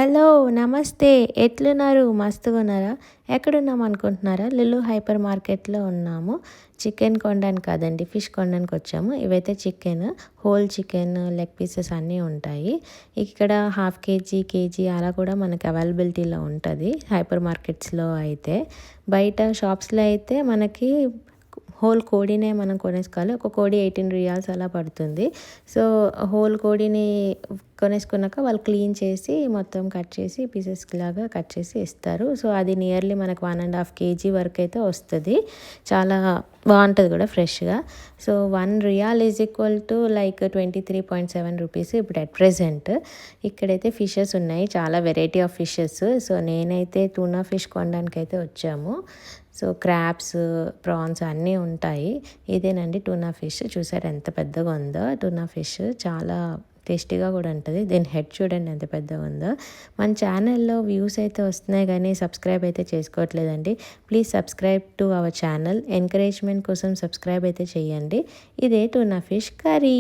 Hello! నమస్తే. ఎట్లున్నారు? మస్తుగున్నారా? ఎక్కడున్నాం అనుకుంటున్నారా? లులు హైపర్ మార్కెట్‌లో ఉన్నాము. చికెన్ కొనడానికి కాదండి, ఫిష్ కొనడానికొచ్చాము. ఇవైతే chicken, whole chicken, leg pieces అన్నీ ఉంటాయి. ఇక్కడ హాఫ్ కేజీ, కేజీ అలా కూడా మనకి అవైలబిలిటీలో ఉంటది హైపర్ మార్కెట్స్‌లో అయితే. బయట షాప్స్‌లో అయితే మనకి హోల్ కోడినే మనం కొనేసుకోవాలి. ఒక కోడి 18 రియాల్స్ అలా పడుతుంది. సో, హోల్ కోడిని కొనేసుకున్నాక వాళ్ళు క్లీన్ చేసి మొత్తం కట్ చేసి పీసెస్ లాగా కట్ చేసి ఇస్తారు. సో, అది నియర్లీ మనకు 1½ కేజీ వరకు అయితే వస్తుంది. చాలా బాగుంటుంది కూడా ఫ్రెష్గా. So 1 riyal is equal to like 23.7 rupees ఇప్పుడు అట్ ప్రెజెంట్. ఇక్కడైతే ఫిషెస్ ఉన్నాయి, చాలా వెరైటీ ఆఫ్ ఫిషెస్. సో నేనైతే టూనా ఫిష్ కొనడానికి అయితే వచ్చాము. సో క్రాబ్స్, ప్రాన్స్ అన్నీ ఉంటాయి. ఇదేనండి టూనా ఫిష్. చూసారు ఎంత పెద్దగా ఉందో. టూనా ఫిష్ చాలా టేస్టీగా కూడా ఉంటుంది. దీని హెడ్ చూడండి ఎంత పెద్దగా ఉందో. మన ఛానల్లో వ్యూస్ అయితే వస్తున్నాయి కానీ సబ్స్క్రైబ్ అయితే చేసుకోవట్లేదండి. Please subscribe to our channel. Encouragement కోసం సబ్స్క్రైబ్ అయితే చేయండి. ఇదే టూనా ఫిష్ కర్రీ.